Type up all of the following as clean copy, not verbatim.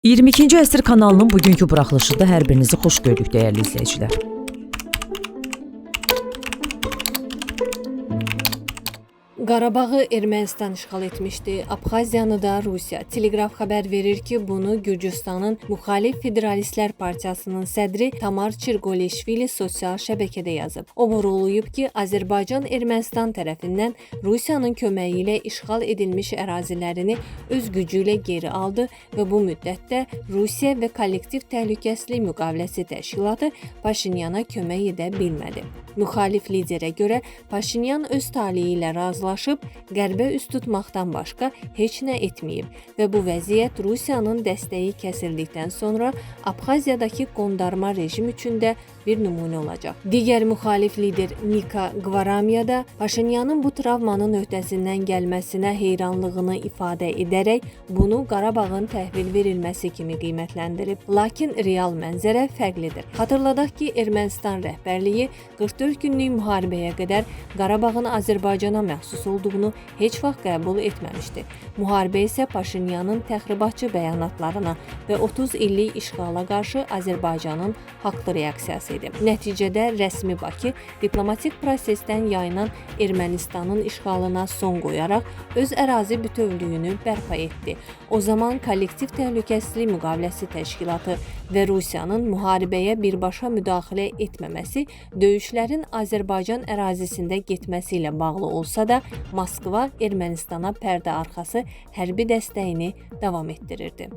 22-ci əsr kanalının bugünkü buraxılışında hər birinizi xoş gördük dəyərli izləyicilər. Qarabağı Ermənistan işğal etmişdi. Abxaziyanı da Rusiya. Telegraf xəbər verir ki, bunu Gürcüstanın Müxalif Federalistlər Partiyasının sədri Tamar Çirqoleşvili sosial şəbəkədə yazıb. O vurğulayıb ki, Azərbaycan Ermənistan tərəfindən Rusiyanın köməyi ilə işğal edilmiş ərazilərini öz gücü ilə geri aldı və bu müddətdə Rusiya və Kollektiv Təhlükəsizlik Müqaviləsi Təşkilatı Paşinyana kömək edə bilmədi. Müxalif liderə görə Paşinyan öz taleyi ilə razılaşıb, qərbə üst tutmaqdan başqa heç nə etməyib və bu vəziyyət Rusiyanın dəstəyi kəsildikdən sonra Abxaziyadakı qondarma rejim üçün də bir nümunə olacaq. Digər müxalif lider Nika Qvaramya da Paşinyanın bu travmanın öhdəsindən gəlməsinə heyranlığını ifadə edərək bunu Qarabağın təhvil verilməsi kimi qiymətləndirib. Lakin real mənzərə fərqlidir. Xatırladaq ki, Ermənistan rəhbərliyi 44 günlük müharibəyə qədər Qarabağın Azərbaycana məxsus olduğunu heç vaxt qəbul etməmişdi. Müharibə isə Paşinyanın təxribatçı bəyanatlarına və 30 illik işğala qarşı Azərbaycanın haqlı reaksiyası idi. Nəticədə rəsmi Bakı diplomatik prosesdən yayınan Ermənistanın işğalına son qoyaraq öz ərazi bütövlüyünü bərpa etdi. O zaman Kollektiv Təhlükəsizlik Müqaviləsi Təşkilatı və Rusiyanın müharibəyə birbaşa müdaxilə etməməsi döyüşlərin Azərbaycan ərazisində getməsi ilə bağlı olsa da, Moskva Ermənistana pərdə arxası hərbi dəstəyini davam etdirirdi.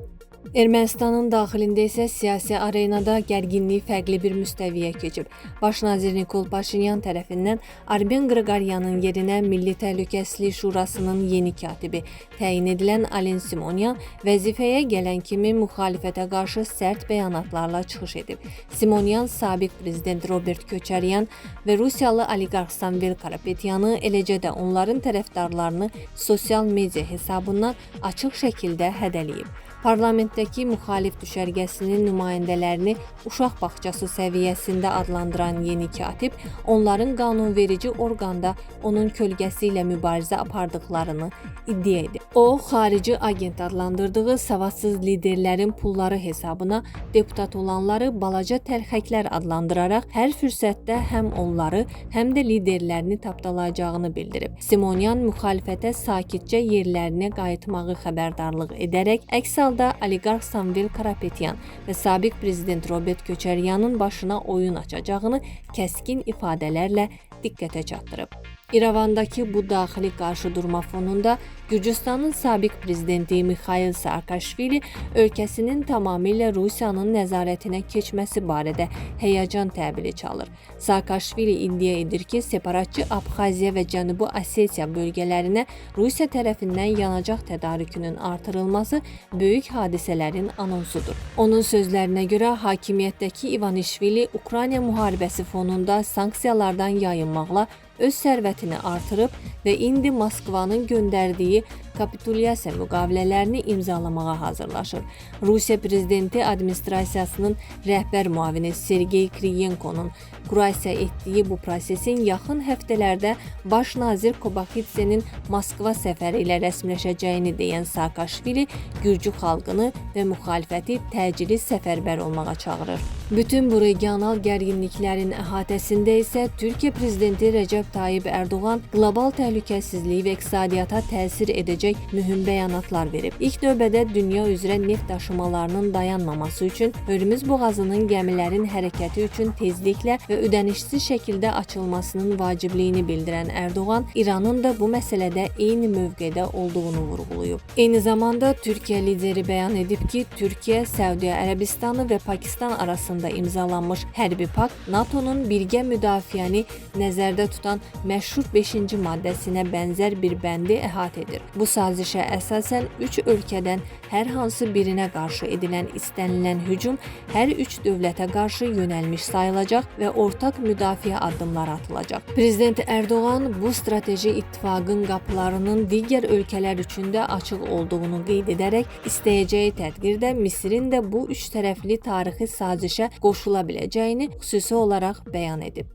Ermənistanın daxilində isə siyasi arenada gərginlik fərqli bir müstəviyə keçib. Baş nazir Nikol Paşinyan tərəfindən Armen Qriqoryanın yerinə Milli Təhlükəsizlik Şurasının yeni katibi təyin edilən Alen Simonyan vəzifəyə gələn kimi müxalifətə qarşı sərt bəyanatlarla çıxış edib. Simonyan sabiq prezident Robert Köçəryan və Rusiyalı oliqarx Samvel Karapetyanı, eləcə də onların tərəfdarlarını sosial media hesabından açıq şəkildə hədələyib. Parlamentdəki müxalif düşərgəsinin nümayəndələrini uşaq bağçası səviyyəsində adlandıran yeni katib, onların qanunverici orqanda onun kölgəsi ilə mübarizə apardıqlarını iddia edib. O, xarici agent adlandırdığı savadsız liderlərin pulları hesabına deputat olanları balaca təlxəklər adlandıraraq hər fürsətdə həm onları, həm də liderlərini tapdalayacağını bildirib. Simonyan müxalifətə sakitcə yerlərinə qayıtmağı xəbərdarlıq edərək, əks halda oliqarx Samvel Karapetyan və sabiq prezident Robert Köçəryanın başına oyun açacağını kəskin ifadələrlə diqqətə çatdırıb. İrəvandakı bu daxili qarşıdurma fonunda Gürcüstanın sabiq prezidenti Mixail Saakashvili ölkəsinin tamamilə Rusiyanın nəzarətinə keçməsi barədə həyəcan təbili çalır. Saakashvili iddia edir ki, separatçı Abxaziya və Cənubi Osetiya bölgələrinə Rusiya tərəfindən yanacaq tədarükünün artırılması böyük hadisələrin anonsudur. Onun sözlərinə görə hakimiyyətdəki İvanişvili Ukrayna müharibəsi fonunda sanksiyalardan yayınmaqla öz sərvətini artırıb və indi Moskvanın göndərdiyi kapitulyasiya müqavilələrini imzalamağa hazırlaşır. Rusiya prezidenti administrasiyasının rəhbər müavini Sergey Kriyenkonun kurasiya etdiyi bu prosesin yaxın həftələrdə baş nazir Kobaxidzenin Moskva səfəri ilə rəsmiləşəcəyini deyən Saakashvili Gürcü xalqını və müxalifəti təcili səfərbər olmağa çağırır. Bütün bu regional gərginliklərin əhatəsində isə Türkiyə prezidenti Rəcəb Tayyip Erdoğan qlobal təhlükəsizlik və iqtisadiyyata təsir edəcək mühüm bəyanatlar verib. İlk növbədə dünya üzrə neft daşımalarının dayanmaması üçün Hörmüz boğazının gəmilərin hərəkəti üçün tezliklə və ödənişsiz şəkildə açılmasının vacibliyini bildirən Erdoğan, İranın da bu məsələdə eyni mövqedə olduğunu vurğulayıb. Eyni zamanda Türkiyə lideri bəyan edib ki, Türkiyə, Səudiyyə Ərəbistanı və Pakistan arasında imzalanmış hərbi pakt NATO-nun birgə müdafiəni nəzərdə tutan məşhur 5-ci maddəsinə bənzər bir bəndi əhatə edir. Bu sazişə əsasən 3 ölkədən hər hansı birinə qarşı edilən istənilən hücum hər 3 dövlətə qarşı yönəlmiş sayılacaq və ortaq müdafiə addımları atılacaq. Prezident Erdoğan bu strateji ittifaqın qapılarının digər ölkələr üçün də açıq olduğunu qeyd edərək, istəyəcəyi tədbirdə Misirin də bu üç tərəfli tarixi sazişə qoşula biləcəyini xüsusi olaraq bəyan edib.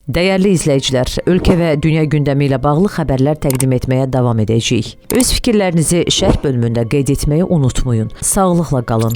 Dəyərli izləyicilər, ölkə və dünya gündəmi ilə bağlı xəbərlər təqdim etməyə davam edəcəyik. Öz fikirlərinizi şərh bölümündə qeyd etməyi unutmayın. Sağlıqla qalın.